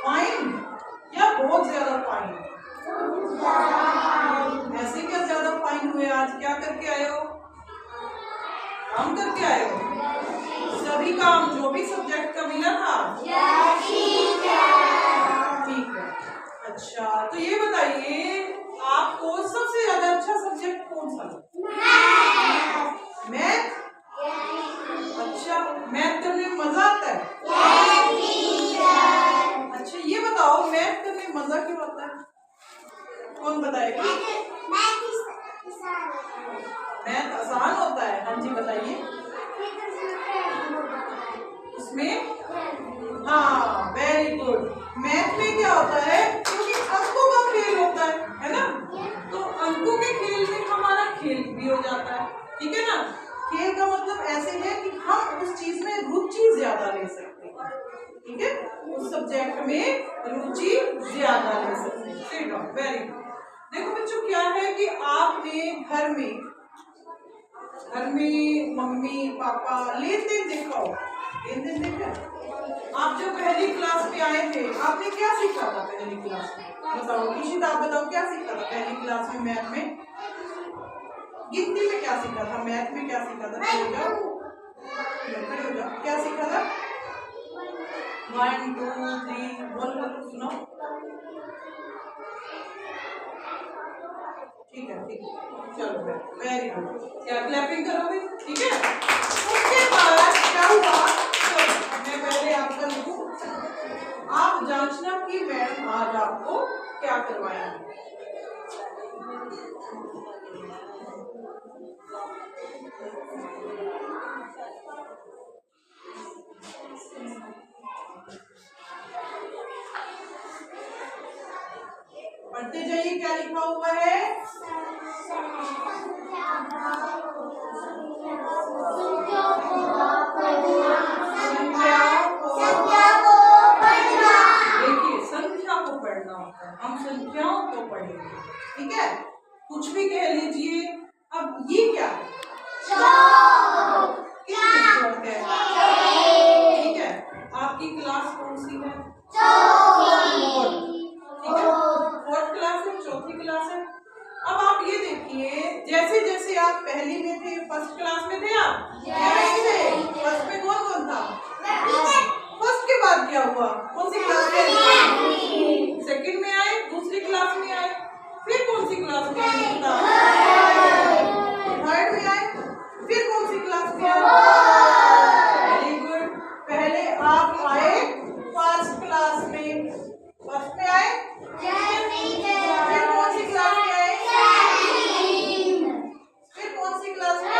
Fine या बहुत ज्यादा फाइन? ऐसे क्या ज्यादा फाइन हुए आज? क्या करके आए हो? काम करके आए हो? सभी काम जो भी सब्जेक्ट का मिला था? ठीक है। अच्छा, तो ये बताइए आपको सबसे ज्यादा अच्छा सब्जेक्ट कौन सा लगा? मैथ। अच्छा, मैथ करने में मजा आता है? अच्छा, ये बताओ मैथ करने में मजा क्यों आता है? कौन बताएगा? मैथ आसान होता है। हाँ जी, बताइए। उसमें हाँ, वेरी गुड। मैथ में क्या होता है? क्योंकि अंकों का खेल होता है ना? तो अंकों के खेल में हमारा खेल भी हो जाता है, ठीक है ना? खेल का मतलब ऐसे है कि हम उस चीज में रुचि ज्यादा ले सकते हैं, ठीक है? उस सब्जेक्ट में रुचि ज्यादा ले सकते हैं। Very good. देखो बच्चों, क्या है कि आपने घर में मम्मी पापा लेन देन देखा हो? लेन देन देखा? आप जब पहली क्लास में आए थे आपने क्या सीखा था पहली क्लास में? बताओ ईशित, आप बताओ क्या सीखा था पहली क्लास में? मैथ में गिनती में क्या सीखा था? मैथ में क्या सीखा था? खड़े हो जाओ। क्या सीखा था? 1 2 3 बोलो, सुनाओ। ठीक है, चलो वेरी गुड। क्या क्लैपिंग करोगे? ठीक है। उसके बाद क्या हुआ? मैं पहले आपका लिखूं, आप जांचना कि मैडम आज आपको क्या करवाया है। पढ़ते जाइए, क्या लिखा हुआ है? देखिए, संख्या को पढ़ना होता है, हम संख्याओं को पढ़ेंगे, ठीक है? कुछ भी कह लीजिए। अब ये क्या है? ठीक है। आपकी क्लास कौन सी है? ठीक है, 4th क्लास है, चौथी क्लास है। अब आप ये देखिए, जैसे जैसे आप पहली में थे, फर्स्ट क्लास में थे आप? फर्स्ट में कौन कौन था? फर्स्ट के बाद क्या हुआ? कौन सी क्लास में? सेकंड में आए, दूसरी क्लास में आए, फिर कौन सी क्लास में? थर्ड में आए, फिर कौन सी क्लास में आए? Very good. पहले आप आए फर्स्ट क्लास में, फर्स्ट में आए, फिर कौन सी क्लास में आए? फिर कौन सी क्लास में आए?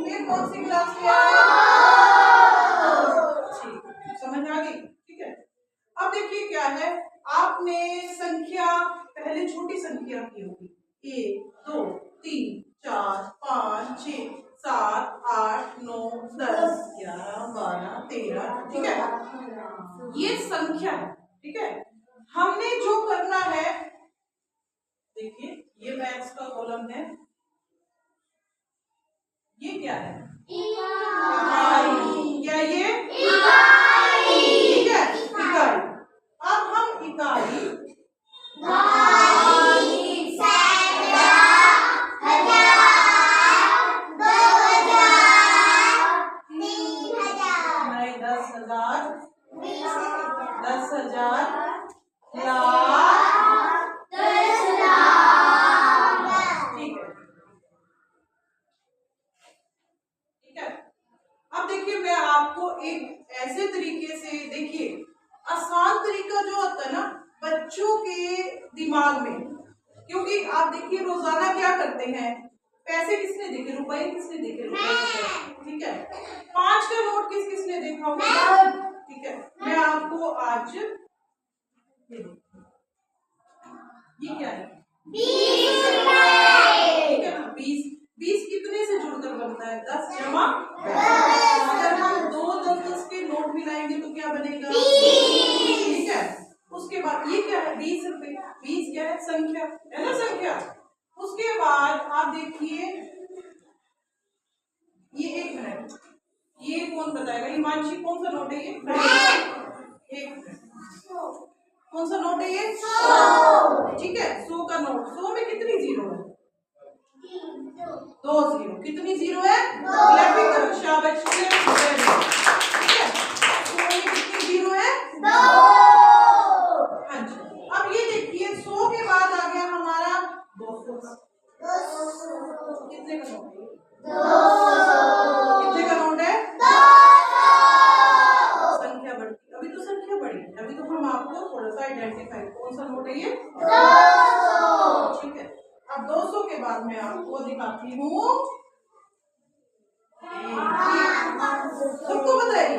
फिर कौन सी क्लास में आए? समझ आ गई? ठीक है। अब देखिए क्या है, आपने संख्या पहले छोटी संख्या की होगी, 1 2 3 4 5 6 7 8 9 10 11 12 13, ठीक है? ये संख्या है, ठीक है? हमने जो करना है, देखिए ये मैथ्स का कॉलम है, ये क्या है? इकाई। क्या ये? इकाई। ठीक है, इकाई। अब हम इकाई नहीं, 10,000 लाख, ठीक है, ठीक है। अब देखिए मैं आपको एक ऐसे तरीके से, देखिए आसान तरीका जो होता है ना बच्चों के दिमाग में, क्योंकि आप देखिए रोजाना क्या करते हैं, पैसे किसने देखे? रुपए किसने देखे? ठीक है। 5 का नोट किस किसने देखा होगा? ठीक है, मैं आपको आज ये क्या है? 20 रुपए। ठीक है ना? 20 कितने से जुड़कर बनता है? 10 जमा 10। अगर हम 2 10 के नोट मिलाएंगे तो क्या बनेगा? 20। ठीक है। उसके बाद ये क्या है? 20 रुपए। 20 क्या है? संख्या है ना, संख्या। उसके बाद आप देखिए, ये 1 मिनट, ये कौन बताएगा? हिमांशी, कौन सा नोट है ये? एक मिनट, कौन सा नोट है ये? ठीक है, 100 का नोट। 100 में कितनी जीरो है? 2 जीरो। कितनी जीरो है? क्लैपिंग करो, शाबाश। ठीक है, 100 में कितनी जीरो है? 2। हाँ जी। अब ये देखिए 100 के बाद आ गया हमारा 200 का। कितने का नोट है? 200। कितने का नोट है? 200। संख्या बढ़ती, अभी तो संख्या बढ़ी, अभी तो हम आपको थोड़ा सा आइडेंटिफाई, कौन सा नोट है ये? 200। ठीक है, अब 200 के बाद मैं आपको दिखाती हूँ, सबको बताइए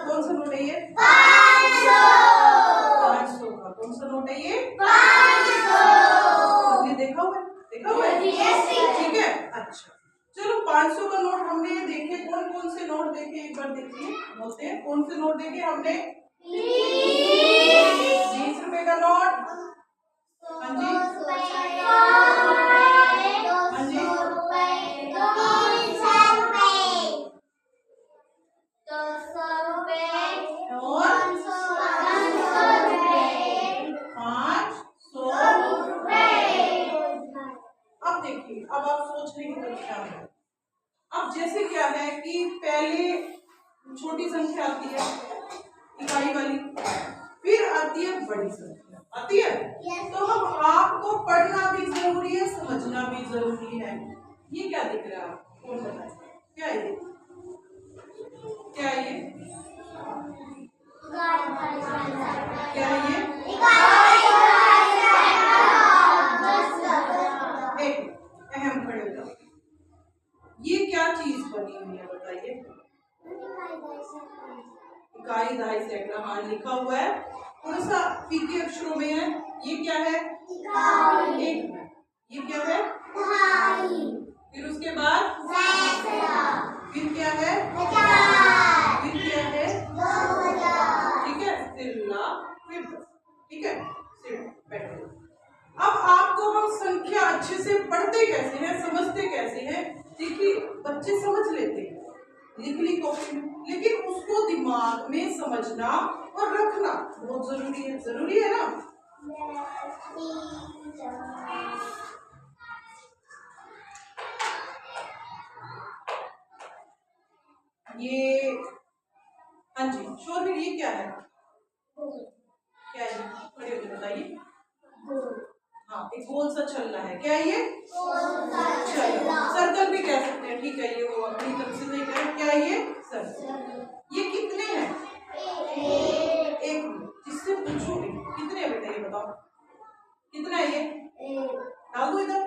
कौन सा नोट है ये? 500 का। कौन सा नोट है ये? 500। आपने देखा हुआ है? देखा हुआ है? ठीक है, अच्छा चलो 500 का नोट हमने देखे। कौन कौन से नोट देखे एक बार देखिए, बोलते हैं कौन से नोट देखे हमने? 20 रुपए का नोट। हाँ जी, हाँ जी, 500। अब देखिए, अब आप सोचने की परीक्षा है। अब जैसे क्या है कि पहले छोटी संख्या आती है इकाई वाली, फिर आती है बड़ी संख्या, आती है। तो हम आपको पढ़ना भी जरूरी है, समझना भी जरूरी है। ये क्या दिख रहा है आपको? कौन बताए? क्या है ये? क्या है ये? क्या है ये? एक अहम खड़े हो जाओ, ये क्या चीज बनी हुई है बताइए? इकाई दहाई सैकड़ा। हाँ लिखा हुआ है, थोड़ा सा फीके अक्षरों में है। ये क्या है? इकाई। एक मिनट, ये क्या है? दहाई। फिर उसके बाद सैकड़ा। फिर क्या है? हजार। फिर क्या है? 2000। ठीक है, फिर लाख, फिर 10। ठीक है, सिर्फ बैठो। अब आपको हम संख्या अच्छे से पढ़ते कैसे हैं, समझते कैसे हैं? देखिए बच्चे समझ लेते हैं लिख ली कॉपी में, लेकिन उसको दिमाग में समझना और रखना बहुत जरूरी है। जरूरी है ना? ये हाँ जी, शोर में ये क्या है? क्या है? खड़े होकर बताइए। हाँ, एक गोल सा चल रहा है, क्या है ये? सर्कल भी कह सकते हैं। ठीक है, ये वो अपनी तरफ से नहीं कह, क्या है ये? सर्कल। ये कितने हैं? एक। जिससे पूछोगे कितने बेटा ये बताओ, कितना है ये? डाल दो इधर,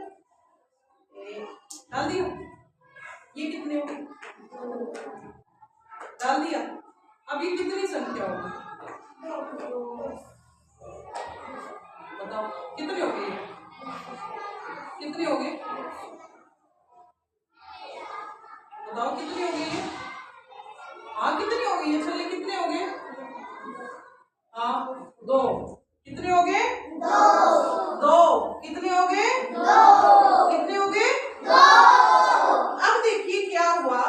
डाल दिया। ये कितने हो गए? डाल दिया। अब ये कितनी संख्या होगी बताओ, कितने हो गए? कितने हो गए बताओ, कितने हो गए? हाँ कितने हो गए? चलिए कितने हो गए? हाँ 2। कितने हो गए? 2। कितने हो गए? 2। कितने हो गए? 2। अब देखिए क्या हुआ।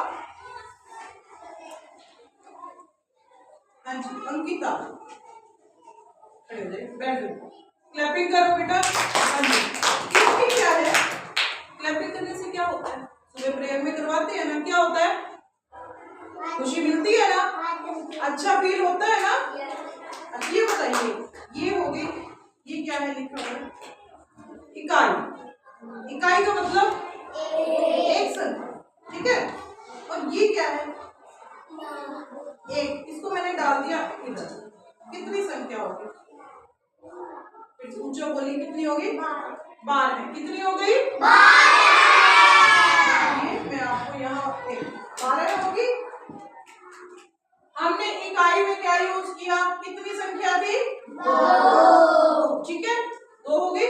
हाँ जी अंकिता, खड़े हो जाइए, बैठ जाओ, क्लैपिंग करो बेटा। हाँ जी, इसकी क्या है? क्लैपिंग करने से क्या होता है? सुबह प्रेयर में करवाते हैं ना, क्या होता है? खुशी मिलती है ना, अच्छा फील होता है ना। अच्छा ये बताइए, ये हो गई, ये क्या है लिखा हुआ? इकाई। इकाई का मतलब एक संख्या, ठीक है। और ये क्या है? एक। इसको मैंने डाल दिया इधर। कितनी संख्या होगी? फिर ऊंचा बोलिए, कितनी होगी? 12। कितनी हो गई? 12। मैं आपको यहाँ 12 होगी। हमने इकाई में क्या यूज किया? कितनी संख्या थी? 2। ठीक है, 2 हो गई।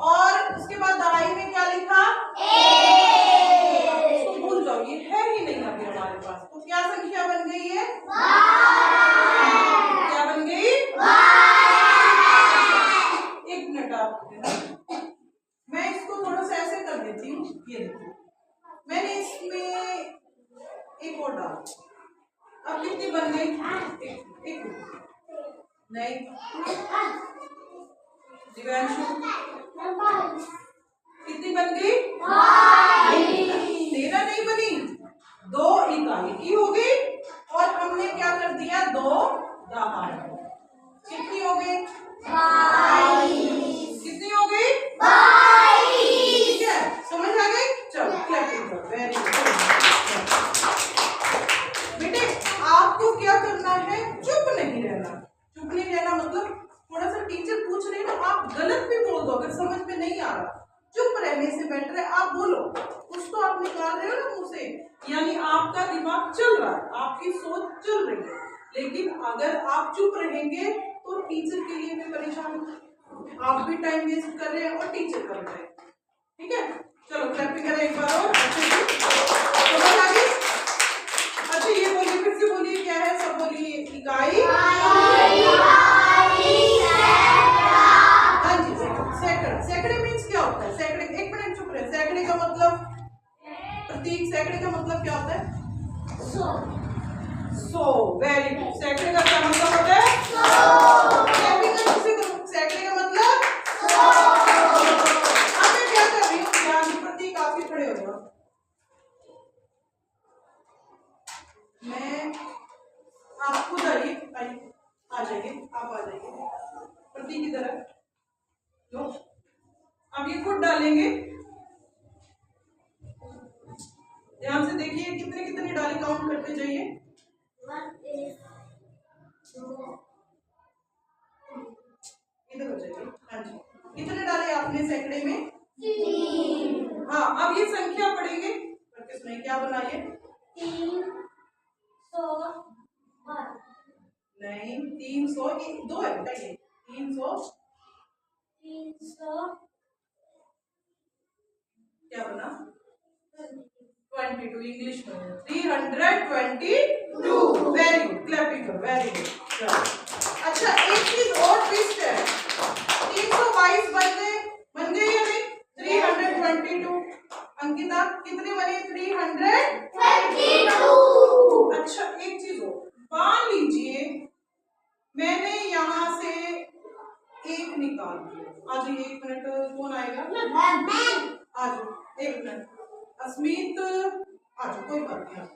और उसके बाद दहाई में क्या लिखा? 1। इसको भूल जाओ, ये है ही नहीं अभी हमारे पास। तो क्या संख्या बन गई है? 12। क्या बन गई? 12। एक मिनट आप, मैं इसको थोड़ा सा ऐसे कर देती हूँ। ये देखिए, मैंने इसमें एक और डाल। अब कितनी बन गई? एक नहीं, दिव्यांशु कितनी बन गई? 13 नहीं बनी, 2 इकाई की हो गई और हमने क्या कर दिया? 2 दहाई। कितनी हो गई? 22। कितनी हो गई? 22। ठीक है, समझ आ गई? चलो क्लैपिंग करो, वेरी गुड। बेटे आपको क्या करना है? चुप नहीं रहना। चुप नहीं रहना मतलब थोड़ा सा टीचर पूछ रही है ना, आप गलत भी बोल दो अगर समझ में नहीं आ रहा। चुप रहने से बेटर है आप बोलो, कुछ तो आप निकाल रहे हो ना मुंह से, यानी आपका दिमाग चल रहा है, आपकी सोच चल रही है। लेकिन अगर आप चुप रहेंगे तो टीचर के लिए भी परेशान, आप भी टाइम वेस्ट कर रहे हैं और टीचर कर रहे हैं। ठीक है, चलो क्लैपिंग करें एक बार और अच्छे से। समझ आ गई? अच्छा ये बोलिए, फिर से बोलिए, क्या है? सब बोलिए। इकाई, हाँ जी, सैकड़ा। सैकड़े मीन्स क्या होता है? सैकड़े, एक मिनट चुप रहे। सैकड़े का मतलब प्रतीक, सैकड़े का मतलब क्या होता है? 100। Very good. सैकड़े का क्या मतलब होता है? 100। सैकड़े का मतलब 100। अब मैं क्या कर रही हूँ? ध्यान से, प्रतीक आप भी खड़े हो जाओ। मैं आप खुद आइए, आ जाइए, आप आ जाइए प्रतीक की तरफ। लो, अब ये खुद डालेंगे। ध्यान से देखिए, कितने कितने डाले काउंट करते जाइए। 1 इधर हो जाइए। हाँ जी, कितने डाले आपने सैकड़े में? 3। हाँ, अब ये संख्या पढ़ेंगे, करके सुनाइए, क्या बनाइए? 300। नहीं, 300 2 है बेटा, ये 300 क्या बना? 22 इंग्लिश में 322। वेरी गुड, क्लैपिंग करो, वेरी गुड। अच्छा एक चीज और ट्विस्ट है, 322 बन गए या नहीं? 322। अंकिता कितने बने? 322। अच्छा एक चीज और, मान लीजिए मैंने यहाँ से एक निकाल दिया। आज 1 मिनट, कौन आएगा? आज 1 मिनट, अस्मित आज, कोई बात नहीं,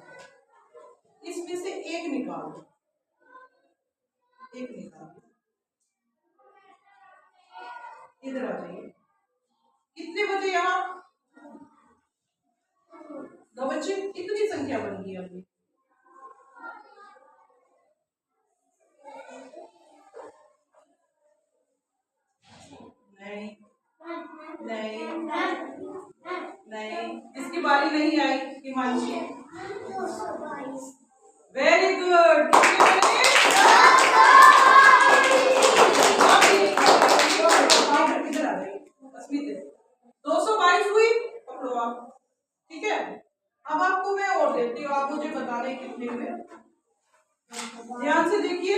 इसमें से एक निकाल दो, एक निकाल दो, इधर आ जाइए। कितने बचे यहाँ? 2 बच्चे, कितनी संख्या बन गई अपनी? नहीं नहीं नहीं, इसकी बारी नहीं आई। Himanshi, very good. इधर आ जाइए, 222 हुई, पकड़ो आप। ठीक है, अब आपको मैं और देती हूँ, आप मुझे बताने कितने हुए। ध्यान से देखिए,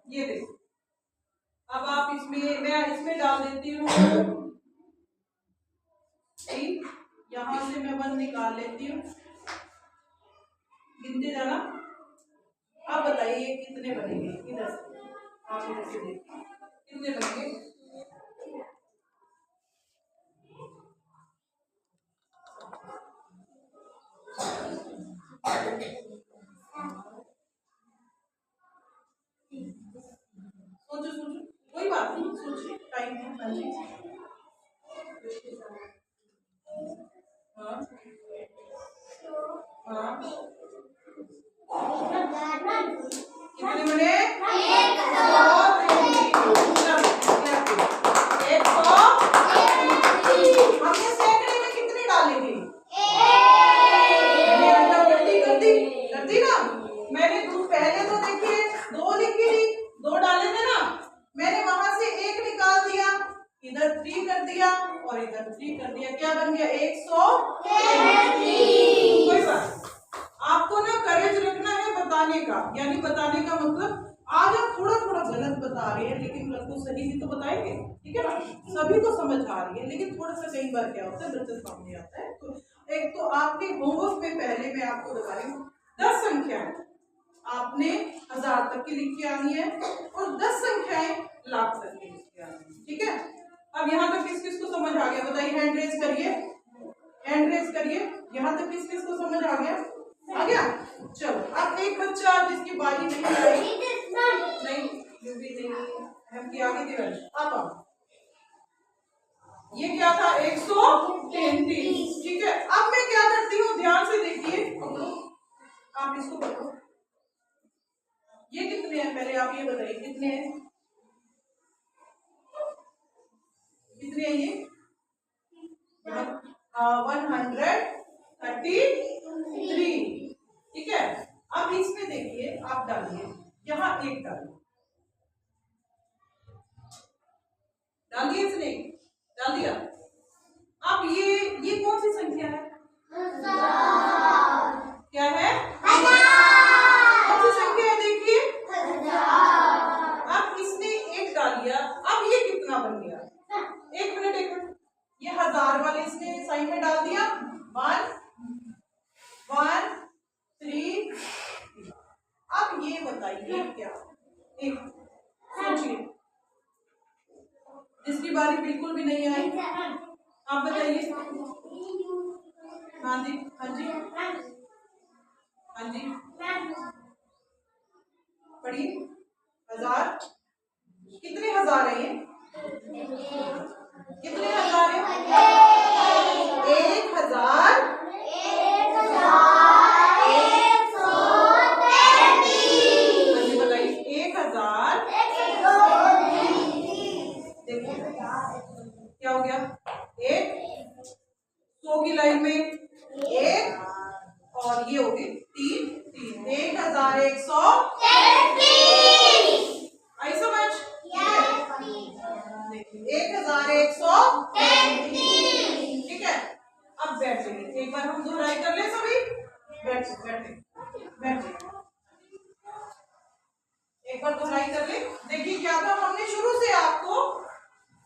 ये देखो, अब आप इसमें, मैं इसमें डाल देती हूँ 3, यहाँ से मैं 1 निकाल लेती हूँ, गिनते जाना। आप बताइए कितने बनेंगे? इधर से, आप इधर से देखिए कितने बनेंगे? सोचो सोचो, कोई बात नहीं, सोचिए, टाइम है। हाँ जी, हाँ हाँ, कितने बने? 100। हमने सैकड़े में कितने डाले थे? कर दी ना। मैंने पहले तो देखिए 2 लिखी थी, 2 डाले थे ना, मैंने वहां से 1 निकाल दिया, इधर 3 कर दिया और इधर 3 कर दिया, क्या बन गया? 133। कोई बात, आपको ना करेज रखना है बताने का, यानी बताने का मतलब आज आप थोड़ा थोड़ा गलत बता रहे हैं, लेकिन कल को सही भी तो बताएंगे। ठीक है ना, सभी को समझ आ रही है, लेकिन थोड़ा सा कई बार क्या होता है, बच्चा सामने आता है। तो एक तो आपके होमवर्क में पहले मैं आपको बता रही हूँ, 10 संख्याएं आपने 1000 तक की लिख के आनी है और 10 संख्याएं लाख तक की लिख के आनी है। ठीक है, अब यहाँ तक किस किस को समझ आ गया बताइए? हैंड रेज करिए, हैंड रेज करिए। यहाँ तक किस किस को समझ आ गया? आ गया। चलो अब एक बच्चा जिसकी बारी नहीं आई, नहीं ये भी नहीं, हम की आगे दिवल आप आओ। ये क्या था? 133। ठीक है, अब मैं क्या करती हूँ, ध्यान से देखिए, आप इसको पकड़ो। ये कितने हैं पहले आप ये बताइए, कितने हैं? कितने हैं ये? 133। ठीक है, अब इसमें देखिए, आप डालिए, यहाँ एक डालिए, डाल दिया इसने, डाल दिया। अब ये कौन सी संख्या है? क्या है? कौन सी संख्या है? देखिए, अब इसने एक डाल दिया, अब ये कितना बन गया? एक मिनट, एक मिनट, ये 1000 वाले इसने साइन में डाल दिया। 1 1 3। अब ये बताइए क्या? एक सोचिए, जिसकी बारी बिल्कुल भी नहीं आई, आप बताइए। हाँ जी, हाँ जी, हाँ जी, पढ़िए। 1000, कितने 1000 है ये? कितने 1000 है? 1000 बताइए। 1000 देखिए क्या हो गया? एक 100 की लाइन में एक, और ये हो गई 3 3। 1133 आई समझ? 1133। ठीक है, अब बैठ जाइए, एक बार हम दोहराई कर ले सभी। बैठ बैठ बैठ, एक बार दोहराई कर ले। देखिए क्या था, हमने शुरू से आपको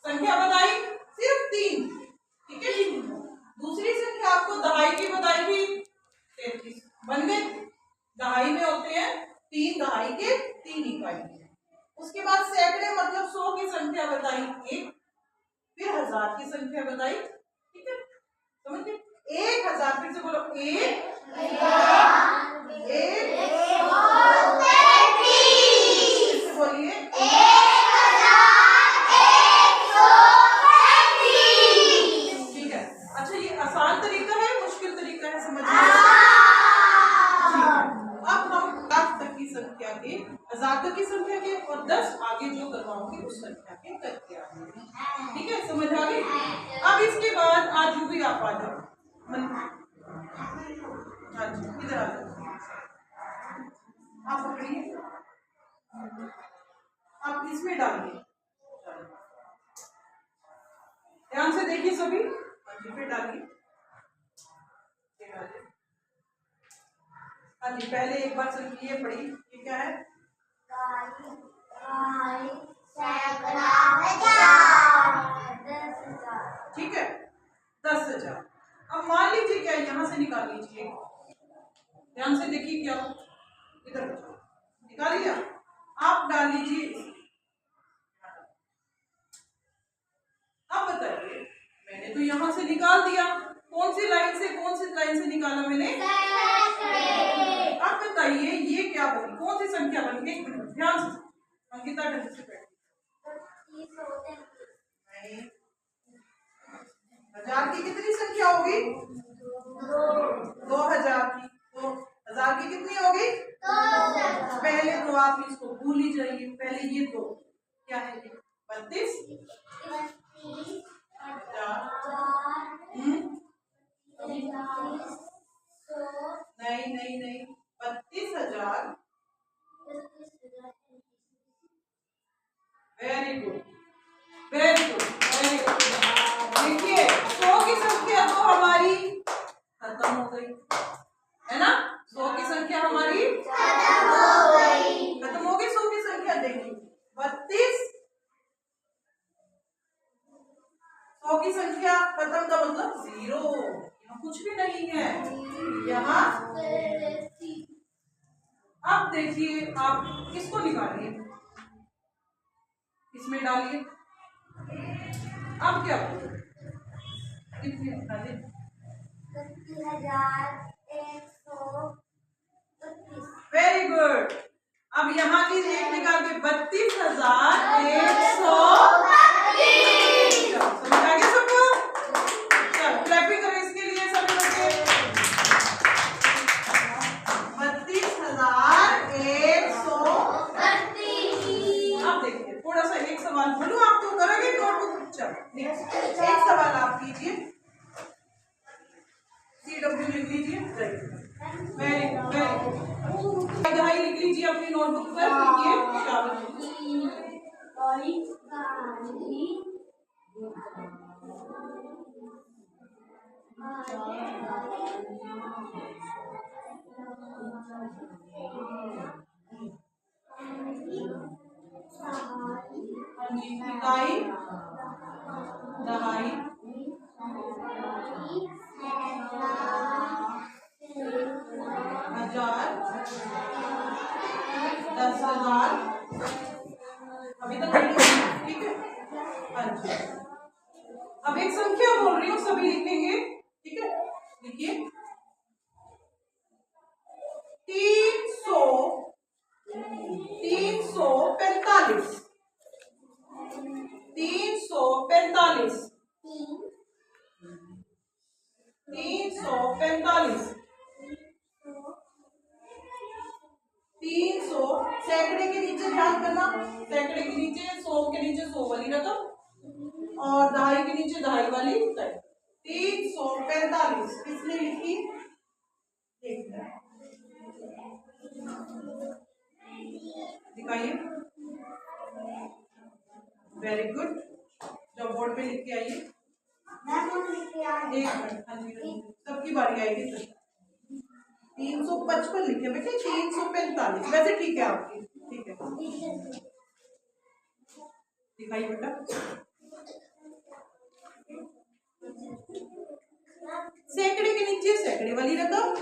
संख्या बताई सिर्फ 3। ठीक है जी, दूसरी संख्या आपको दहाई की बताई थी 33 बन गए। दहाई में होते हैं 3 दहाई के 3 इकाई। उसके बाद सैकड़े मतलब 100 की संख्या बताई 1, फिर 1000 की संख्या बताई। ठीक है, समझ गए? 1000, फिर से बोलो, 1 बोलिए, ठीक है। अच्छा, ये आसान तरीका है, मुश्किल तरीका है समझने का? अब हम लाख तक की संख्या के, 1000 तक की संख्या के और 10 आगे जो करवाओगे उस संख्या के करके आएंगे। ठीक है, समझ आ गई? अब इसके बाद आज भी आप आ जाओ। हाँ जी, इधर आ जाओ, आप पकड़िए, आप इसमें डालिए, ध्यान से देखिए सभी। फिर डालिए। हाँ जी, पहले एक बार सुनिए, पढ़ी, ये क्या है? ठीक है, 10,000। अब मान लीजिए क्या, यहाँ से निकाल लीजिए, ध्यान से देखिए क्या, इधर निकाल लिया। आप डाल लीजिए। अब बताइए, मैंने तो यहाँ से निकाल दिया, कौन सी लाइन से निकाला मैंने? अब बताइए ये क्या बनी, कौन सी संख्या बनी? एक मिनट ध्यान से, अंकिता ढंग से बैठ। 1000 की कितनी संख्या होगी? 2000 की। तो 1000 की कितनी होगी? पहले तो आप इसको भूल ही जाइए, पहले ये तो क्या है? 32। नहीं नहीं नहीं, 32,000। Very good, very good, very good. देखिए 100 की संख्या तो हमारी खत्म हो गई है ना? 100 की संख्या हमारी खत्म हो गई। 100 की संख्या देखिए 32। 100 की संख्या खत्म का मतलब 0, यहाँ कुछ भी नहीं है, यहाँ देखिए आप किसको निकालिए, इसमें डालिए। अब क्या कितने निकाले? 32,132। Very good. अब यहाँ की रेट निकाल के 32,132। समझ आ गया सबको? चलो क्लैपिंग करो इसके लिए सभी लोग के। 32,132। अब देखिए थोड़ा सा एक सवाल बोलूं, आप तो करोगे नोटबुक। चलो एक सवाल आप कीजिए, CW लिख लीजिए। Very good, very good. दहाई लिख लीजिए अपनी नोटबुक पर, लिखिए। इकाई, दहाई, हजार, 10,000। अभी तक ठीक है। हाँ जी, अब एक संख्या बोल रही हूँ, सभी लिखेंगे, ठीक है। लिखिए 345। 345। 345। 300 सैकड़े के नीचे ध्यान करना, सैकड़े के नीचे 100 के नीचे 100 वाली रकम और दहाई के नीचे दहाई वाली। 345 किसने लिखी? दिखाइए। Very good. जब बोर्ड पे लिख के आइए। एक मिनट, हाँ जी सबकी बारी आएगी। 355 लिखे बेटे, 345 वैसे ठीक है आपकी, ठीक है। दिखाइए बेटा। सैकड़े के नीचे सैकड़े वाली रकम